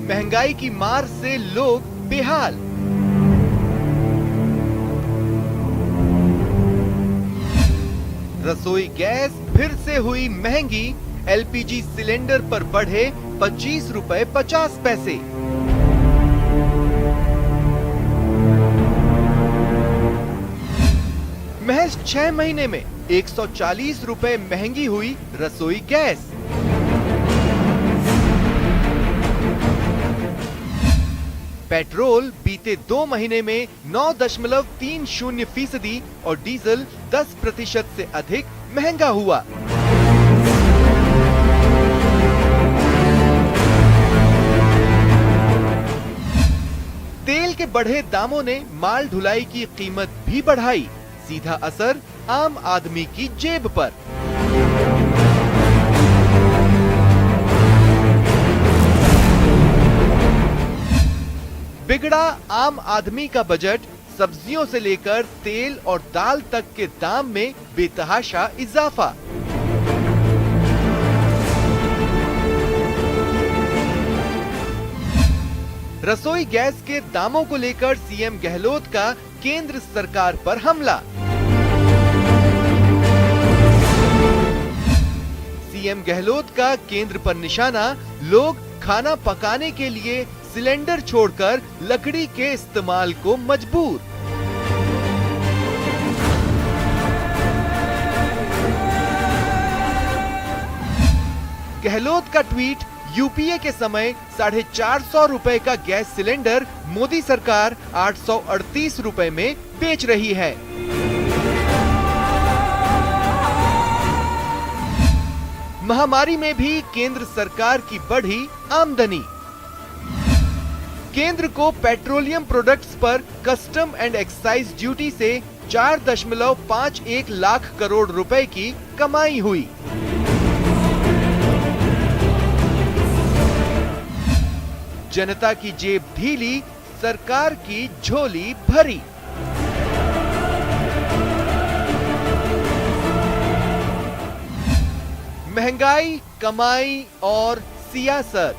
महंगाई की मार से लोग बेहाल। रसोई गैस फिर से हुई महंगी, एलपीजी सिलेंडर पर बढ़े 25 रुपए 50 पैसे। महज 6 महीने में 140 रुपए महंगी हुई रसोई गैस। पेट्रोल बीते 2 महीने में 9.30% और डीजल 10% से अधिक महंगा हुआ। तेल के बढ़े दामों ने माल ढुलाई की कीमत भी बढ़ाई, सीधा असर आम आदमी की जेब पर। बिगड़ा आम आदमी का बजट, सब्जियों से लेकर तेल और दाल तक के दाम में बेतहाशा इजाफा। रसोई गैस के दामों को लेकर सीएम गहलोत का केंद्र सरकार पर हमला। सीएम गहलोत का केंद्र पर निशाना, लोग खाना पकाने के लिए सिलेंडर छोड़कर लकड़ी के इस्तेमाल को मजबूर। गहलोत का ट्वीट, यूपीए के समय 450 रुपए का गैस सिलेंडर मोदी सरकार 838 रुपए में बेच रही है। महामारी में भी केंद्र सरकार की बढ़ी आमदनी। केंद्र को पेट्रोलियम प्रोडक्ट्स पर कस्टम एंड एक्साइज ड्यूटी से 4.51 लाख करोड़ रुपए की कमाई हुई। जनता की जेब ढीली, सरकार की झोली भरी। महंगाई, कमाई और सियासत।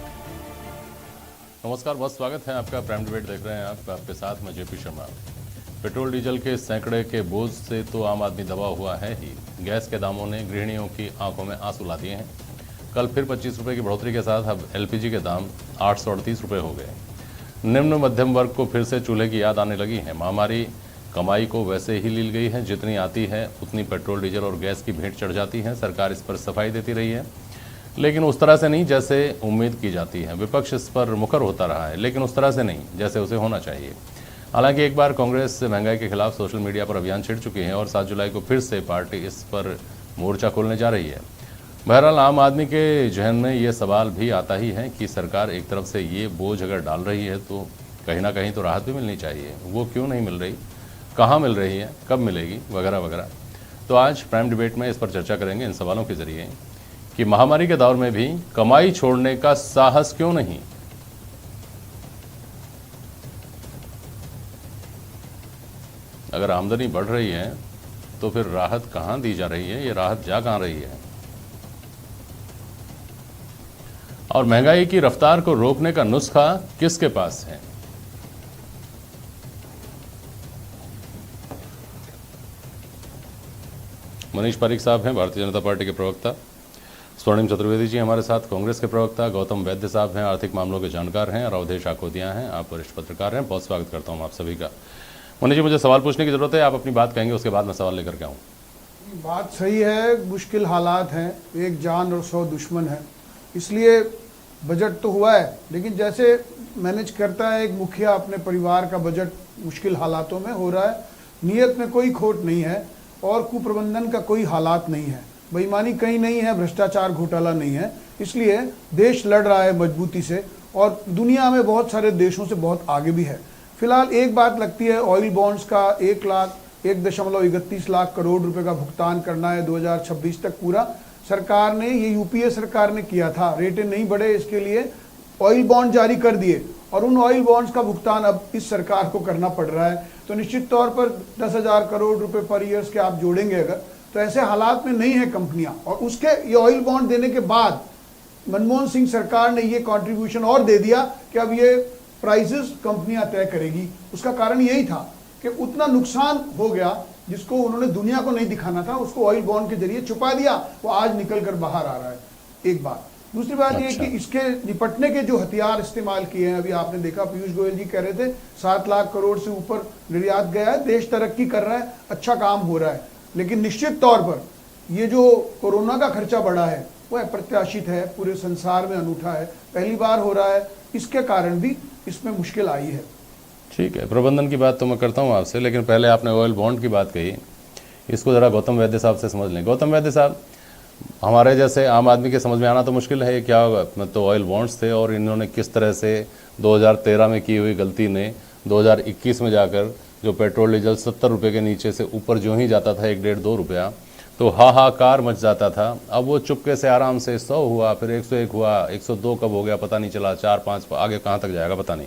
नमस्कार, बहुत स्वागत है आपका। प्राइम डिबेट देख रहे हैं आपके साथ मैं जेपी शर्मा। पेट्रोल डीजल के सैकड़े के बोझ से तो आम आदमी दबा हुआ है ही, गैस के दामों ने गृहिणियों की आंखों में आंसू ला दिए हैं। कल फिर 25 रुपए की बढ़ोतरी के साथ अब एलपीजी के दाम 838 रुपए हो गए। निम्न मध्यम वर्ग को फिर से चूल्हे की याद आने लगी है। महामारी कमाई को वैसे ही लील गई है, जितनी आती है उतनी पेट्रोल डीजल और गैस की भेंट चढ़ जाती है। सरकार इस पर सफाई देती रही है, लेकिन उस तरह से नहीं जैसे उम्मीद की जाती है। विपक्ष इस पर मुखर होता रहा है, लेकिन उस तरह से नहीं जैसे उसे होना चाहिए। हालांकि एक बार कांग्रेस महंगाई के खिलाफ सोशल मीडिया पर अभियान छिड़ चुकी है और 7 जुलाई को फिर से पार्टी इस पर मोर्चा खोलने जा रही है। बहरहाल आम आदमी के जहन में ये सवाल भी आता ही है कि सरकार एक तरफ से ये बोझ अगर डाल रही है तो कहीं ना कहीं तो राहत भी मिलनी चाहिए। वो क्यों नहीं मिल रही, कहाँ मिल रही है, कब मिलेगी, वगैरह वगैरह। तो आज प्राइम डिबेट में इस पर चर्चा करेंगे इन सवालों के जरिए कि महामारी के दौर में भी कमाई छोड़ने का साहस क्यों नहीं। अगर आमदनी बढ़ रही है तो फिर राहत कहां दी जा रही है, ये राहत जा कहां रही है। और महंगाई की रफ्तार को रोकने का नुस्खा किसके पास है। मनीष पारिक साहब हैं भारतीय जनता पार्टी के प्रवक्ता, स्वर्णिम चतुर्वेदी जी हमारे साथ कांग्रेस के प्रवक्ता, गौतम वैद्य साहब हैं आर्थिक मामलों के जानकार हैं और अवधेश आकोदिया हैं, आप वरिष्ठ पत्रकार हैं। बहुत स्वागत करता हूं आप सभी का। मनीष जी, मुझे सवाल पूछने की जरूरत है, आप अपनी बात कहेंगे, उसके बाद मैं सवाल लेकर के आऊँ। बात सही है, मुश्किल हालात हैं, एक जान और 100 दुश्मन है, इसलिए बजट तो हुआ है, लेकिन जैसे मैनेज करता है एक मुखिया अपने परिवार का बजट, मुश्किल हालातों में हो रहा है। नीयत में कोई खोट नहीं है और कुप्रबंधन का कोई हालात नहीं है, बेईमानी कहीं नहीं है, भ्रष्टाचार घोटाला नहीं है, इसलिए देश लड़ रहा है मजबूती से और दुनिया में बहुत सारे देशों से बहुत आगे भी है। फिलहाल एक बात लगती है, ऑयल बॉन्ड्स का 1.31 लाख करोड़ रुपए का भुगतान करना है 2026 तक पूरा। सरकार ने, ये यूपीए सरकार ने किया था, रेटें नहीं बढ़े इसके लिए ऑयल बॉन्ड जारी कर दिए और उन ऑयल बॉन्ड्स का भुगतान अब इस सरकार को करना पड़ रहा है। तो निश्चित तौर पर 10,000 करोड़ रुपए पर ईयर्स के आप जोड़ेंगे अगर, तो ऐसे हालात में नहीं है कंपनियां। और उसके ये ऑयल बॉन्ड देने के बाद मनमोहन सिंह सरकार ने ये कंट्रीब्यूशन और दे दिया कि अब ये प्राइसेस कंपनियां तय करेगी। उसका कारण यही था कि उतना नुकसान हो गया जिसको उन्होंने दुनिया को नहीं दिखाना था, उसको ऑयल बॉन्ड के जरिए छुपा दिया, वो आज निकल कर बाहर आ रहा है। एक बात। दूसरी बात ये कि इसके निपटने के जो हथियार इस्तेमाल किए हैं, अभी आपने देखा पीयूष गोयल जी कह रहे थे 7 लाख करोड़ से ऊपर निर्यात गया है, देश तरक्की कर रहा है, अच्छा काम हो रहा है, लेकिन निश्चित तौर पर ये जो कोरोना का खर्चा बढ़ा है वो अप्रत्याशित है, पूरे संसार में अनूठा है, पहली बार हो रहा है, इसके कारण भी इसमें मुश्किल आई है। ठीक है, प्रबंधन की बात तो मैं करता हूँ आपसे, लेकिन पहले आपने ऑयल बॉन्ड की बात कही, इसको ज़रा गौतम वैद्य साहब से समझ लें। गौतम वैद्य साहब, हमारे जैसे आम आदमी के समझ में आना तो मुश्किल है, क्या तो ऑयल बॉन्ड्स थे और इन्होंने किस तरह से 2013 में की हुई गलती ने 2021 में जाकर जो पेट्रोल डीजल 70 रुपये के नीचे से ऊपर जो ही जाता था 1-1.5-2 रुपया, तो हाहाकार मच जाता था। अब वो चुपके से आराम से 100 हुआ, फिर 101 हुआ, 102 कब हो गया पता नहीं चला, 4-5 आगे कहाँ तक जाएगा पता नहीं।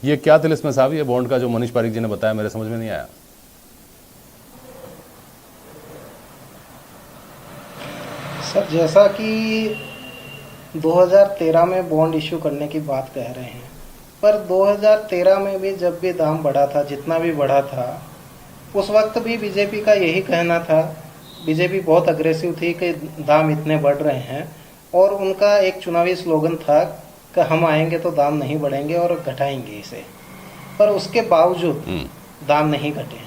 ये क्या तिलिस्म साहब, ये बॉन्ड का जो मनीष पारिक जी ने बताया मेरे समझ में नहीं आया। सर, जैसा कि 2013 में बॉन्ड इशू करने की बात कह रहे हैं, पर 2013 में भी जब भी दाम बढ़ा था, जितना भी बढ़ा था, उस वक्त भी बीजेपी का यही कहना था, बीजेपी बहुत अग्रेसिव थी कि दाम इतने बढ़ रहे हैं, और उनका एक चुनावी स्लोगन था कि हम आएंगे तो दाम नहीं बढ़ेंगे और घटाएंगे इसे, पर उसके बावजूद दाम नहीं घटे।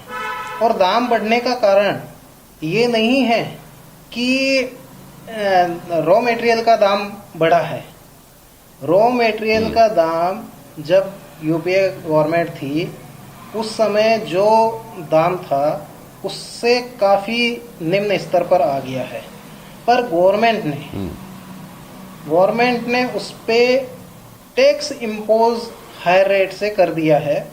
और दाम बढ़ने का कारण ये नहीं है कि रॉ मटेरियल का दाम बढ़ा है। रॉ मटेरियल का दाम जब यूपीए गवर्नमेंट थी उस समय जो दाम था उससे काफ़ी निम्न स्तर पर आ गया है, पर गवर्नमेंट ने उस पे टैक्स इम्पोज हाई रेट से कर दिया है,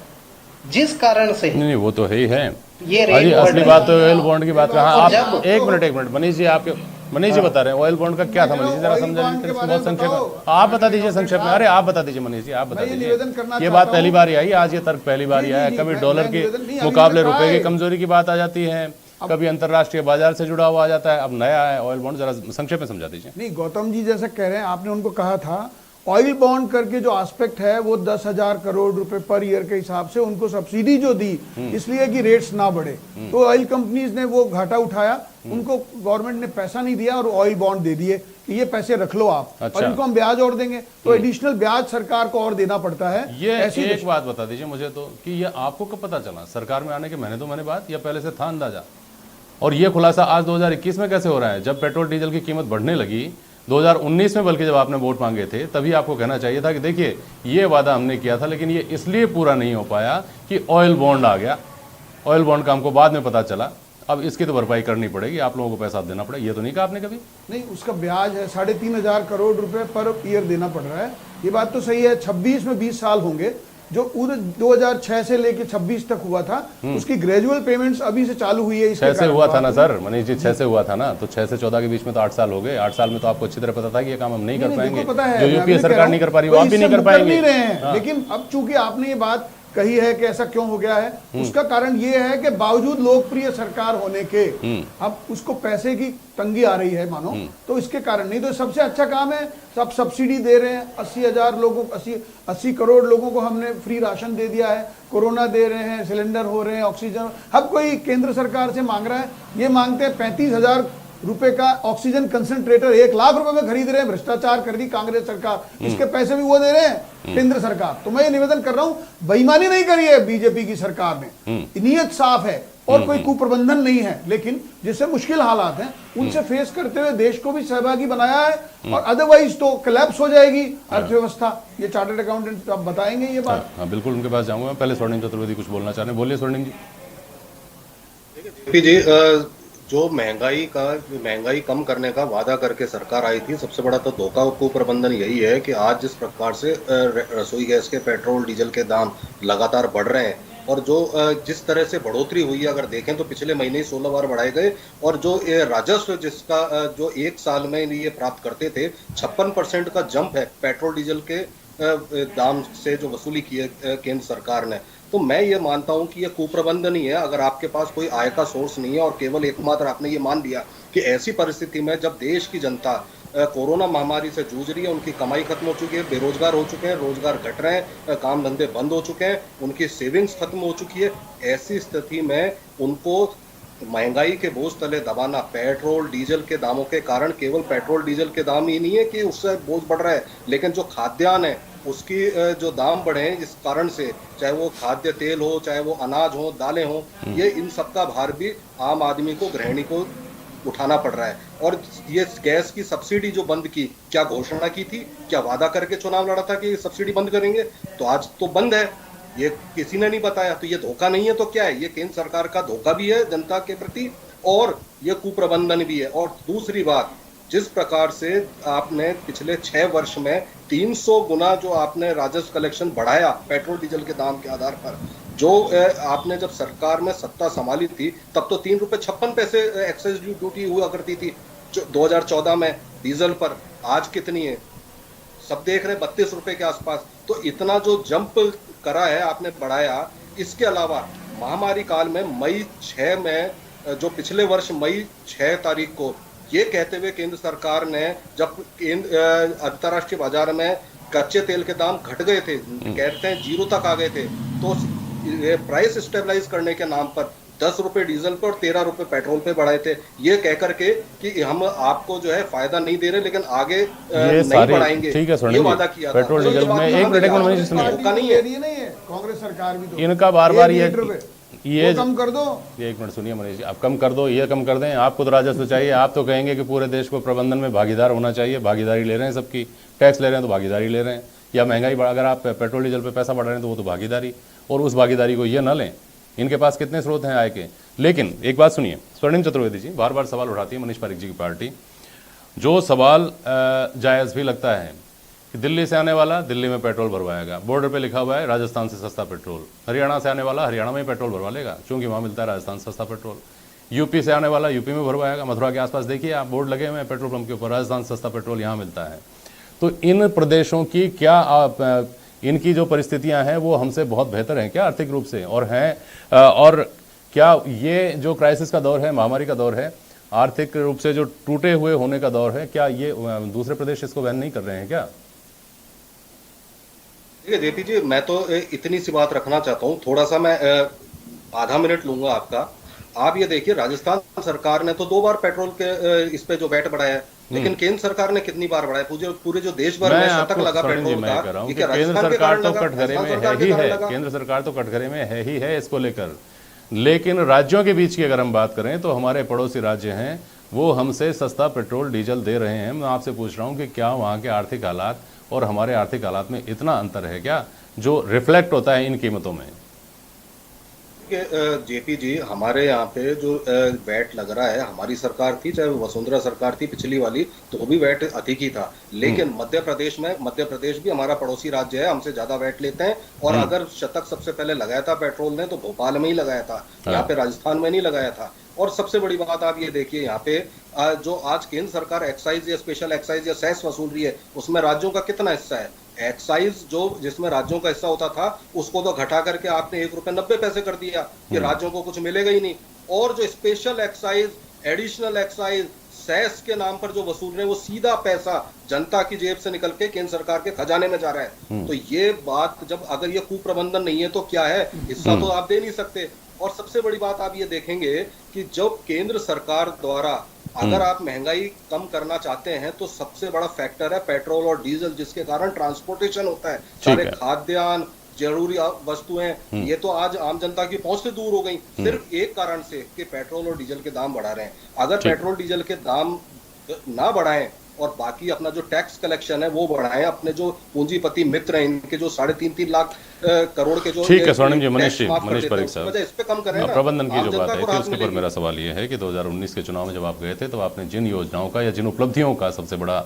जिस कारण से नहीं वो तो है ही है, ये रेट असली बात तो ऑयल बॉन्ड की बात है। हाँ, आप एक मिनट मनीष जी, आपके मनीष जी बता रहे हैं ऑयल बॉन्ड का क्या था। मनीष जी जरा समझाइए बहुत संक्षेप में, आप बता दीजिए संक्षेप में। अरे आप बता दीजिए मनीष जी, आप बता दीजिए। ये बात पहली बार ही आई, आज ये तर्क पहली बार ही आया। कभी डॉलर के मुकाबले रुपए की कमजोरी की बात आ जाती है, कभी अंतर्राष्ट्रीय बाजार से जुड़ा हुआ आ जाता है, अब नया है ऑयल बॉन्ड, जरा संक्षेप में समझा दीजिए। नहीं, गौतम जी जैसा कह रहे हैं, आपने उनको कहा था ऑयल बॉन्ड करके जो एस्पेक्ट है वो 10,000 करोड़ रुपए पर ईयर के हिसाब से उनको सब्सिडी जो दी, इसलिए कि रेट्स ना बढ़े, तो ऑयल कंपनीज ने वो घाटा उठाया, उनको गवर्नमेंट ने पैसा नहीं दिया और ऑयल बॉन्ड दे दिए कि ये पैसे रख लो आप। अच्छा। और इनको हम ब्याज और देंगे, तो एडिशनल ब्याज सरकार को और देना पड़ता है। ये एक बात बता दीजिए मुझे तो कि ये आपको कब पता चला सरकार में आने के महीने 2 महीने बाद, या पहले से था अंदाजा? और ये खुलासा आज 2021 में कैसे हो रहा है, जब पेट्रोल डीजल की कीमत बढ़ने लगी 2019 में, बल्कि जब आपने वोट मांगे थे तभी आपको कहना चाहिए था कि देखिए ये वादा हमने किया था, लेकिन ये इसलिए पूरा नहीं हो पाया कि ऑयल बॉन्ड आ गया। ऑयल बॉन्ड का हमको बाद में पता चला, अब इसकी तो भरपाई करनी पड़ेगी, आप लोगों को पैसा देना पड़ेगा। ये तो नहीं कहा आपने कभी? नहीं, उसका ब्याज है 3,500 करोड़ रुपए पर ईयर देना पड़ रहा है, ये बात तो सही है। 26 में 20 साल होंगे, जो 2006 से लेके 26 तक हुआ था, उसकी ग्रेजुअल पेमेंट्स अभी से चालू हुई है। 6 से हुआ था ना सर, मनीष जी 6 से हुआ था ना, तो 6 से 14 के बीच में तो 8 साल हो गए। 8 साल में तो आपको अच्छी तरह पता था कि ये काम हम नहीं कर पाएंगे, जो यूपीए सरकार नहीं कर पा रही वो आप भी नहीं कर पाएंगे। लेकिन अब चूंकि आपने ये बात कही है कि ऐसा क्यों हो गया है, उसका कारण ये है कि बावजूद लोकप्रिय सरकार होने के अब उसको पैसे की तंगी आ रही है मानो, तो इसके कारण नहीं। तो सबसे अच्छा काम है, सब सब्सिडी दे रहे हैं, 80,000 लोगों 80 करोड़ लोगों को हमने फ्री राशन दे दिया है, कोरोना दे रहे हैं, सिलेंडर हो रहे हैं, ऑक्सीजन। अब कोई केंद्र सरकार से मांग रहा है, ये मांगते हैं 35,000 रुपए का ऑक्सीजन कंसंट्रेटर 1 लाख रुपए में खरीद रहे हैं, भ्रष्टाचार कर दी कांग्रेस सरकार, इसके पैसे भी वो दे रहे हैं केंद्र सरकार। तो मैं ये निवेदन कर रहा हूं, बेईमानी नहीं करी है बीजेपी की सरकार ने, नीयत साफ है और कोई कुप्रबंधन नहीं है, लेकिन जिससे मुश्किल हालात हैं उनसे फेस करते हुए देश को भी सहभागी बनाया है, और अदरवाइज तो कोलैप्स हो जाएगी अर्थव्यवस्था। ये चार्टर्ड अकाउंटेंट आप बताएंगे ये बात। हाँ, बिल्कुल उनके पास जाऊंगा। पहले स्वर्णिम चतुर्वेदी कुछ बोलना चाह रहे हैं, बोलिए स्वर्णिम जी। जो महंगाई कम करने का वादा करके सरकार आई थी, सबसे बड़ा तो धोखा और कुप्रबंधन यही है कि आज जिस प्रकार से रसोई गैस के, पेट्रोल डीजल के दाम लगातार बढ़ रहे हैं, और जो जिस तरह से बढ़ोतरी हुई है, अगर देखें तो पिछले महीने ही 16 बार बढ़ाए गए, और जो राजस्व जिसका जो 1 साल में ये प्राप्त करते थे, 56% का जंप है पेट्रोल डीजल के दाम से जो वसूली की है केंद्र सरकार ने। तो मैं ये मानता हूं कि ये कुप्रबंधन ही है। अगर आपके पास कोई आय का सोर्स नहीं है और केवल एकमात्र आपने ये मान लिया कि ऐसी परिस्थिति में जब देश की जनता कोरोना महामारी से जूझ रही है, उनकी कमाई खत्म हो चुकी है, बेरोजगार हो चुके हैं, रोजगार घट रहे हैं, काम धंधे बंद हो चुके हैं, उनकी सेविंग्स खत्म हो चुकी है। ऐसी स्थिति में उनको महंगाई के बोझ तले दबाना, पेट्रोल डीजल के दामों के कारण, केवल पेट्रोल डीजल के दाम ही नहीं है कि उससे बोझ बढ़ रहा है, लेकिन जो खाद्यान्न है उसकी जो दाम बढ़े हैं इस कारण से, चाहे वो खाद्य तेल हो, चाहे वो अनाज हो, दालें हो, ये इन सबका भार भी आम आदमी को, गृहिणी को उठाना पड़ रहा है। और ये गैस की सब्सिडी जो बंद की, क्या घोषणा की थी, क्या वादा करके चुनाव लड़ा था कि सब्सिडी बंद करेंगे, तो आज तो बंद है, ये किसी ने नहीं बताया। तो ये धोखा नहीं है तो क्या है? ये केंद्र सरकार का धोखा भी है जनता के प्रति और ये कुप्रबंधन भी है। और दूसरी बात, जिस प्रकार से आपने पिछले 6 वर्ष में 300 गुना जो आपने राजस्व कलेक्शन बढ़ाया पेट्रोल डीजल के दाम के आधार पर, जो आपने जब सरकार में सत्ता संभाली थी तब तो 3 रुपए 56 पैसे एक्साइज ड्यूटी हुआ करती थी 2014 में डीजल पर, आज कितनी है सब देख रहे हैं, 32 रुपए के आसपास। तो इतना जो जंप करा है आपने, बढ़ाया। इसके अलावा महामारी काल में मई 6 में, जो पिछले वर्ष मई 6 तारीख को, ये कहते हुए केंद्र सरकार ने, जब अंतर्राष्ट्रीय बाजार में कच्चे तेल के दाम घट गए थे, कहते हैं 0 तक आ गए थे, तो प्राइस स्टेबलाइज करने के नाम पर 10 रुपए डीजल पर और 13 रुपए पेट्रोल पे बढ़ाए थे, ये कह करके कि हम आपको जो है फायदा नहीं दे रहे लेकिन आगे नहीं बढ़ाएंगे, ठीक है, ये वादा किया था। पेट्रोल डीजल में एक मिनट धोखा नहीं है, कांग्रेस सरकार भी तो इनका बार-बार ये कम कर दो। ये एक मिनट सुनिए मनीष जी, आप कम कर दो, ये कम कर दें, आपको तो राजस्व चाहिए, आप तो कहेंगे कि पूरे देश को प्रबंधन में भागीदार होना चाहिए, भागीदारी ले रहे हैं सबकी, टैक्स ले रहे हैं तो भागीदारी ले रहे हैं, या महंगाई अगर आप पेट्रोल डीजल पे पैसा बढ़ा रहे हैं तो वो तो भागीदारी, और उस भागीदारी को ये न लें। इनके पास कितने स्रोत हैं आय के। लेकिन एक बात सुनिए, स्वर्णिम चतुर्वेदी जी बार बार सवाल उठाती है मनीष पारिक जी की पार्टी, जो सवाल जायज़ भी लगता है कि दिल्ली से आने वाला दिल्ली में पेट्रोल भरवाएगा, बॉर्डर पे लिखा हुआ है राजस्थान से सस्ता पेट्रोल, हरियाणा से आने वाला हरियाणा में पेट्रोल भरवा लेगा क्योंकि वहाँ मिलता है राजस्थान से सस्ता पेट्रोल, यूपी से आने वाला यूपी में भरवाएगा, मथुरा के आसपास देखिए आप बोर्ड लगे हुए हैं पेट्रोल पंप के ऊपर, राजस्थान से सस्ता पेट्रोल यहाँ मिलता है। तो इन प्रदेशों की क्या इनकी जो परिस्थितियां हैं वो हमसे बहुत बेहतर हैं क्या आर्थिक रूप से, और हैं और क्या ये जो क्राइसिस का दौर है, महामारी का दौर है, आर्थिक रूप से जो टूटे हुए होने का दौर है, क्या ये दूसरे प्रदेश इसको वहन नहीं कर रहे हैं क्या? देखिए जेपी जी, मैं तो इतनी सी बात रखना चाहता हूँ, थोड़ा सा मैं आधा मिनट लूंगा आपका। आप ये देखिए, राजस्थान सरकार ने तो 2 बार पेट्रोल के इस पे जो वैट बढ़ाया है, लेकिन केंद्र सरकार ने कितनी बार बढ़ाया? पूरे जो देश भर में शतक लगा पेट्रोल का, केंद्र सरकार तो कटघरे में है ही है, केंद्र सरकार तो कटघरे में है ही है इसको लेकर। लेकिन राज्यों के बीच की अगर हम बात करें तो हमारे पड़ोसी राज्य हैं, वो हमसे सस्ता पेट्रोल डीजल दे रहे हैं। मैं आपसे पूछ रहा हूं कि क्या वहां के आर्थिक हालात और हमारे आर्थिक हालात में इतना अंतर है क्या जो रिफ्लेक्ट होता है इन कीमतों में? जेपी जी, हमारे यहाँ पे जो वैट लग रहा है, हमारी सरकार थी, चाहे वसुंधरा सरकार थी पिछली वाली, तो भी वैट अधिक ही था। लेकिन मध्य प्रदेश भी हमारा पड़ोसी राज्य है, हमसे ज्यादा वैट लेते हैं। और अगर शतक सबसे पहले लगाया था पेट्रोल ने तो भोपाल में ही लगाया था, यहाँ पे राजस्थान में नहीं लगाया था। और सबसे बड़ी बात आप ये देखिए, यहाँ पे जो आज केंद्र सरकार एक्साइज या स्पेशल एक्साइज या सेस वसूल रही है, उसमें राज्यों का कितना हिस्सा है? एक्साइज जो जिसमें राज्यों का हिस्सा होता था उसको तो घटा करके आपने 1 रुपए 90 पैसे कर दिया कि राज्यों को कुछ मिलेगा ही नहीं। और जो special excise, additional excise, cess के नाम पर जो वसूल रहे हैं, वो सीधा पैसा जनता की जेब से निकल के केंद्र सरकार के खजाने में जा रहा है। तो ये बात, जब अगर ये कुप्रबंधन नहीं है तो क्या है? हिस्सा तो आप दे नहीं सकते। और सबसे बड़ी बात आप ये देखेंगे कि जब केंद्र सरकार द्वारा अगर आप महंगाई कम करना चाहते हैं तो सबसे बड़ा फैक्टर है पेट्रोल और डीजल, जिसके कारण ट्रांसपोर्टेशन होता है, सारे खाद्यान्न, जरूरी वस्तुएं, ये तो आज आम जनता की पहुंच से दूर हो गई, सिर्फ एक कारण से कि पेट्रोल और डीजल के दाम बढ़ा रहे हैं। अगर पेट्रोल डीजल के दाम ना बढ़ाएं और बाकी अपना जो टैक्स कलेक्शन है वो बढ़ाएं, अपने जो पूंजीपति मित्र हैं इनके जो 3.5 लाख करोड़ के जो, ठीक है स्वर्णिम जी, मनीष पारिक साहब, इस पे कम करें ना। प्रबंधन की जो बात है कि उसके ऊपर मेरा सवाल ये है कि 2019 के चुनाव में जब आप गए थे तो आपने जिन योजनाओं का या जिन उपलब्धियों का सबसे बड़ा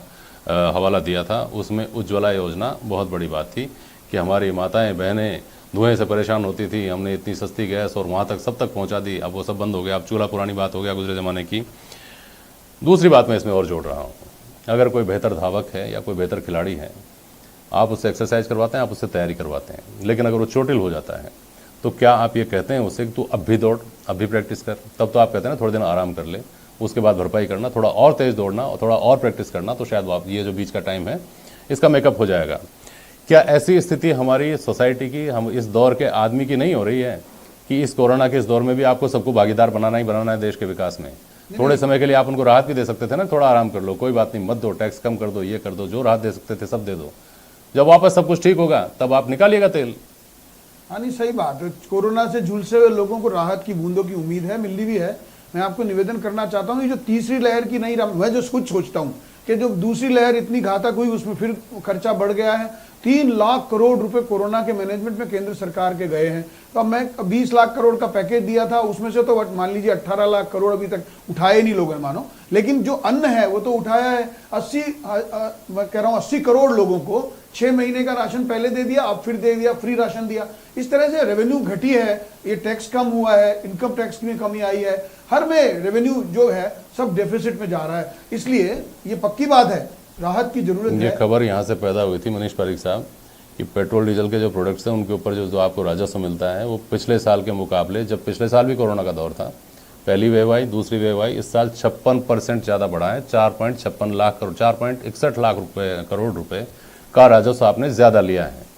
हवाला दिया था, उसमें उज्ज्वला योजना बहुत बड़ी बात थी कि हमारी माताएं बहनें धुएं से परेशान होती थी, हमने इतनी सस्ती गैस और वहाँ तक सब तक पहुँचा दी। अब वो सब बंद हो गया, अब चूल्हा पुरानी बात हो गया गुजरे ज़माने की। दूसरी बात मैं इसमें और जोड़ रहा हूँ, अगर कोई बेहतर धावक है या कोई बेहतर खिलाड़ी है, आप उससे एक्सरसाइज करवाते हैं, आप उससे तैयारी करवाते हैं, लेकिन अगर वो चोटिल हो जाता है तो क्या आप ये कहते हैं उससे कि तू अब भी दौड़, अब भी प्रैक्टिस कर? तब तो आप कहते हैं ना थोड़े दिन आराम कर ले, उसके बाद भरपाई करना, थोड़ा और तेज दौड़ना और थोड़ा और प्रैक्टिस करना, तो शायद आप ये जो बीच का टाइम है इसका मेकअप हो जाएगा। क्या ऐसी स्थिति हमारी सोसाइटी की, हम इस दौर के आदमी की नहीं हो रही है कि इस कोरोना के इस दौर में भी आपको सबको भागीदार बनाना ही बनाना है देश के विकास में? थोड़े समय के लिए आप उनको राहत भी दे सकते थे ना, थोड़ा आराम कर लो, कोई बात नहीं, मत दो, टैक्स कम कर दो, ये कर दो, जो राहत दे सकते थे सब दे दो। जब वापस सब कुछ ठीक होगा तब आप निकालिएगा तेल। हाँ नहीं, सही बात है। कोरोना से झुलसे हुए लोगों को राहत की बूंदों की उम्मीद है, मिल रही भी है। मैं आपको निवेदन करना चाहता हूँ कि जो तीसरी लहर की नहीं, मैं जो खुद सोचता हूँ कि जो दूसरी लहर इतनी घातक हुई उसमें फिर खर्चा बढ़ गया है। 3 लाख करोड़ रुपए कोरोना के मैनेजमेंट में केंद्र सरकार के गए हैं। तो अब मैं 20 लाख करोड़ का पैकेज दिया था, उसमें से तो मान लीजिए 18 लाख करोड़ अभी तक उठाए नहीं लोगों ने मानो, लेकिन जो अन्न है वो तो उठाया है। मैं कह रहा हूँ 80 करोड़ लोगों को 6 महीने का राशन पहले दे दिया, अब फिर दे दिया, फ्री राशन दिया। इस तरह से रेवेन्यू घटी है, ये टैक्स कम हुआ है, इनकम टैक्स में कमी आई है, हर में रेवेन्यू जो है सब डेफिसिट में जा रहा है। इसलिए ये पक्की बात है, राहत की जरूरत है। ये खबर यहाँ से पैदा हुई थी मनीष पारिक साहब कि पेट्रोल डीजल के जो प्रोडक्ट्स हैं उनके ऊपर जो आपको राजस्व मिलता है वो पिछले साल के मुकाबले, जब पिछले साल भी कोरोना का दौर था, पहली वेव आई, दूसरी वेव आई, इस साल 56% ज़्यादा बढ़ा है। 4.56 लाख करोड़, 4.61 लाख करोड़ रुपए का राजस्व आपने ज़्यादा लिया है।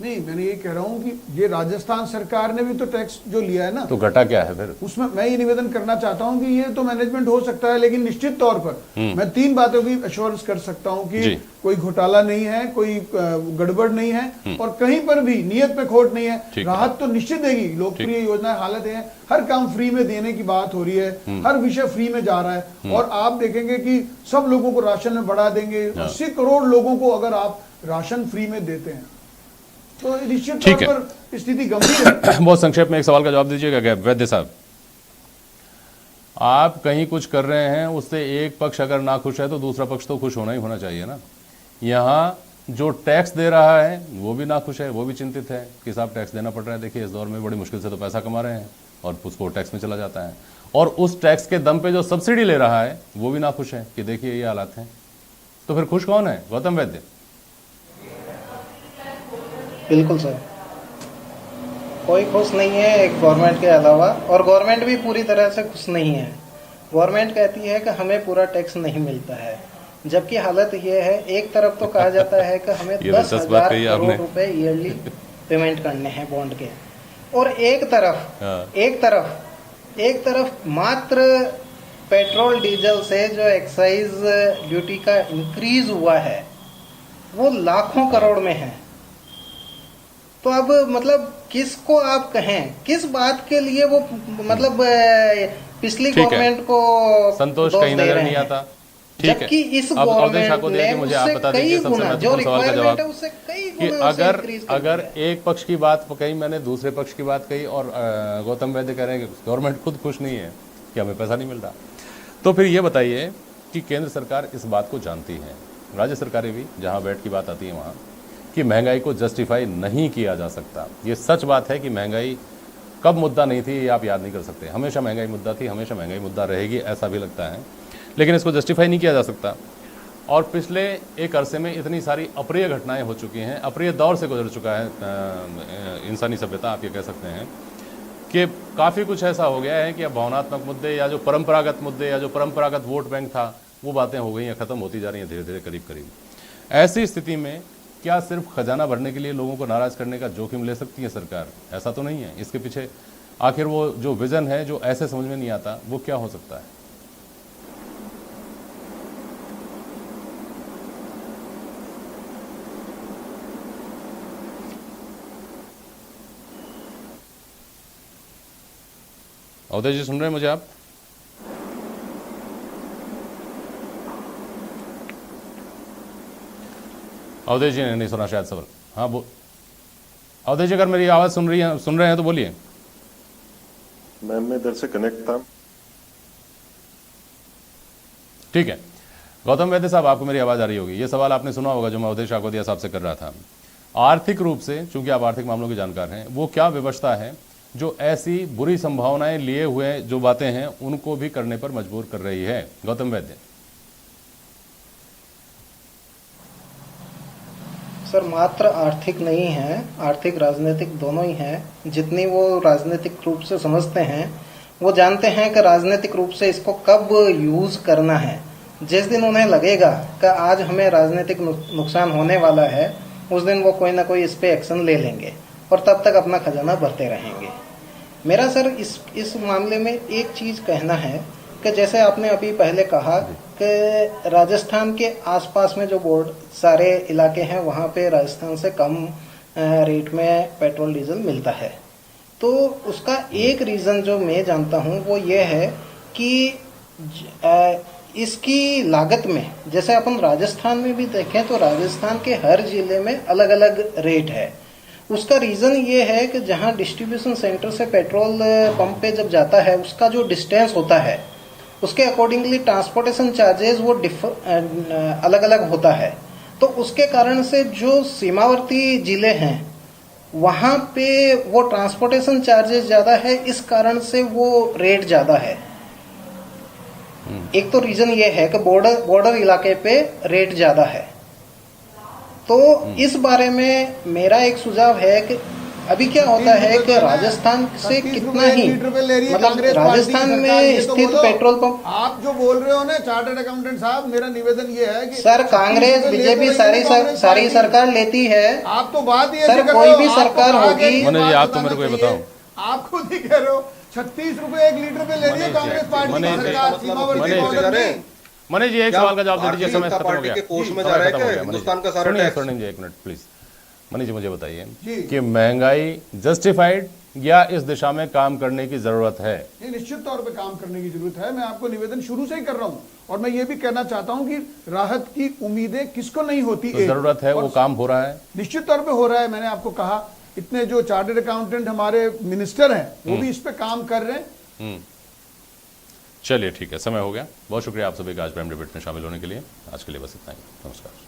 नहीं, मैंने ये कह रहा हूँ कि ये राजस्थान सरकार ने भी तो टैक्स जो लिया है ना, तो घटा क्या है फिर उसमें? मैं ये निवेदन करना चाहता हूँ कि ये तो मैनेजमेंट हो सकता है, लेकिन निश्चित तौर पर मैं 3 बातों की एश्योरेंस कर सकता हूँ कि कोई घोटाला नहीं है, कोई गड़बड़ नहीं है और कहीं पर भी नियत पे खोट नहीं है। राहत तो निश्चित देगी, लोकप्रिय योजनाएं हालत है, हर काम फ्री में देने की बात हो रही है, हर विषय फ्री में जा रहा है। और आप देखेंगे कि सब लोगों को राशन में बढ़ा देंगे। 80 करोड़ लोगों को अगर आप राशन फ्री में देते हैं तो निश्चित तौर पर स्थिति गंभीर है। बहुत संक्षेप में एक सवाल का जवाब दीजिएगा वैद्य साहब। आप कहीं कुछ कर रहे हैं, उससे एक पक्ष अगर ना खुश है तो दूसरा पक्ष तो खुश होना ही होना चाहिए ना। यहाँ जो टैक्स दे रहा है वो भी ना खुश है, वो भी चिंतित है कि साहब टैक्स देना पड़ रहा है। देखिए इस दौर में बड़ी मुश्किल से तो पैसा कमा रहे हैं और उसको टैक्स में चला जाता है, और उस टैक्स के दम पे जो सब्सिडी ले रहा है वो भी ना खुश है कि देखिए ये हालात हैं। तो फिर खुश कौन है? गौतम वैद्य। बिल्कुल सर, कोई खुश नहीं है एक गवर्नमेंट के अलावा, और गवर्नमेंट भी पूरी तरह से खुश नहीं है। गवर्नमेंट कहती है कि हमें पूरा टैक्स नहीं मिलता है, जबकि हालत ये है, एक तरफ तो कहा जाता है कि हमें 10,000 करोड़ रुपए ईयरली पेमेंट करने हैं बॉन्ड के, और एक तरफ मात्र पेट्रोल डीजल से जो एक्साइज ड्यूटी का इंक्रीज हुआ है वो लाखों करोड़ में है। तो अब मतलब किसको आप कहें, किस बात के लिए वो मतलब पिछली गवर्नमेंट को संतोष कहीं नजर नहीं आता। ठीक है, जबकि इस अब गवर्नमेंट ठाकुर ने मुझे आप बता दीजिए सबसे महत्वपूर्ण सवाल का जवाब कि अगर एक पक्ष की बात कही मैंने, दूसरे पक्ष की बात कही, और गौतम वैद्य कह रहे हैं कि गवर्नमेंट खुद खुश नहीं है कि हमें पैसा नहीं मिल रहा, तो फिर ये बताइए कि केंद्र सरकार इस बात को जानती है, राज्य सरकारें भी, जहां बैठ की बात आती है वहां, कि महंगाई को जस्टिफाई नहीं किया जा सकता। ये सच बात है कि महंगाई कब मुद्दा नहीं थी ये आप याद नहीं कर सकते, हमेशा महंगाई मुद्दा थी, हमेशा महंगाई मुद्दा रहेगी, ऐसा भी लगता है, लेकिन इसको जस्टिफाई नहीं किया जा सकता। और पिछले एक अरसे में इतनी सारी अप्रिय घटनाएं हो चुकी हैं, अप्रिय दौर से गुजर चुका है इंसानी सभ्यता, आप ये कह सकते हैं कि काफ़ी कुछ ऐसा हो गया है कि अब भावनात्मक मुद्दे या जो परंपरागत मुद्दे या जो परंपरागत वोट बैंक था वो बातें हो गई हैं, ख़त्म होती जा रही हैं धीरे धीरे, करीब करीब। ऐसी स्थिति में क्या सिर्फ खजाना भरने के लिए लोगों को नाराज करने का जोखिम ले सकती है सरकार? ऐसा तो नहीं है। इसके पीछे आखिर वो जो विजन है जो ऐसे समझ में नहीं आता वो क्या हो सकता है? अवधेश जी सुन रहे हैं मुझे आप? अवधेश जी ने नहीं सुना शायद सवाल। हाँ वो अवधेश जी अगर मेरी आवाज सुन रहे हैं तो बोलिए। मैं इधर से कनेक्ट था। ठीक है, गौतम वैद्य साहब आपको मेरी आवाज आ रही होगी। ये सवाल आपने सुना होगा जो मैं अवधेश आकोदिया साहब से कर रहा था। आर्थिक रूप से चूंकि आप आर्थिक मामलों के जानकार हैं, वो क्या व्यवस्था है जो ऐसी बुरी संभावनाएं लिए हुए जो बातें हैं उनको भी करने पर मजबूर कर रही है? गौतम वैद्य। सर मात्र आर्थिक नहीं है, आर्थिक राजनीतिक दोनों ही हैं। जितनी वो राजनीतिक रूप से समझते हैं वो जानते हैं कि राजनीतिक रूप से इसको कब यूज करना है। जिस दिन उन्हें लगेगा कि आज हमें राजनीतिक नुकसान होने वाला है, उस दिन वो कोई ना कोई इस पे एक्शन ले लेंगे और तब तक अपना खजाना भरते रहेंगे। मेरा सर इस मामले में एक चीज कहना है कि जैसे आपने अभी पहले कहा कि राजस्थान के आसपास में जो बोर्ड सारे इलाके हैं वहाँ पे राजस्थान से कम रेट में पेट्रोल डीजल मिलता है, तो उसका एक रीज़न जो मैं जानता हूँ वो ये है कि इसकी लागत में, जैसे अपन राजस्थान में भी देखें तो राजस्थान के हर जिले में अलग अलग रेट है। उसका रीज़न ये है कि जहाँ डिस्ट्रीब्यूशन सेंटर से पेट्रोल पंप पे जब जाता है उसका जो डिस्टेंस होता है उसके अकॉर्डिंगली ट्रांसपोर्टेशन चार्जेस वो अलग अलग होता है। तो उसके कारण से जो सीमावर्ती जिले हैं वहाँ पे वो ट्रांसपोर्टेशन चार्जेस ज़्यादा है, इस कारण से वो रेट ज़्यादा है। एक तो रीज़न ये है कि बॉर्डर इलाके पे रेट ज़्यादा है। तो इस बारे में मेरा एक सुझाव है कि अभी क्या होता है कि राजस्थान से कितना ही मतलब राजस्थान में स्थित पेट्रोल पंप, आप जो बोल रहे हो ना चार्टर्ड अकाउंटेंट साहब, मेरा निवेदन ये है कि सर कांग्रेस बीजेपी सारी सरकार लेती है। आप तो बात ये सर कोई भी सरकार होगी। मनोज जी आप तो मेरे को ये बताओ, आप खुद ही कह रहे हो 36 रुपए 1 लीटर पे ले रही है कांग्रेस पार्टी की सरकार सीमावर्ती बॉर्डर में। मनीष जी एक सवाल का जवाब दे दीजिए, समय खत्म हो पार्टी गया। के कोष में जा रहा है क्या हिंदुस्तान का सारा टैक्स? स्वर्णिम जी एक मिनट प्लीज। मनीष जी मुझे बताइए कि महंगाई जस्टिफाइड या इस दिशा में काम करने की जरूरत है? ये निश्चित तौर पे काम करने की जरूरत है। मैं आपको निवेदन शुरू से ही कर रहा हूँ और मैं ये भी कहना चाहता हूँ कि राहत की उम्मीदें किसको नहीं होती, तो जरूरत है, वो काम हो रहा है निश्चित तौर पे हो रहा है। मैंने आपको कहा इतने जो चार्टर्ड अकाउंटेंट हमारे मिनिस्टर हैं वो भी इस पे काम कर रहे हैं। चलिए ठीक है, समय हो गया। बहुत शुक्रिया आप सभी का आज प्राइम डिबेट में शामिल होने के लिए। आज के लिए बस इतना ही, नमस्कार।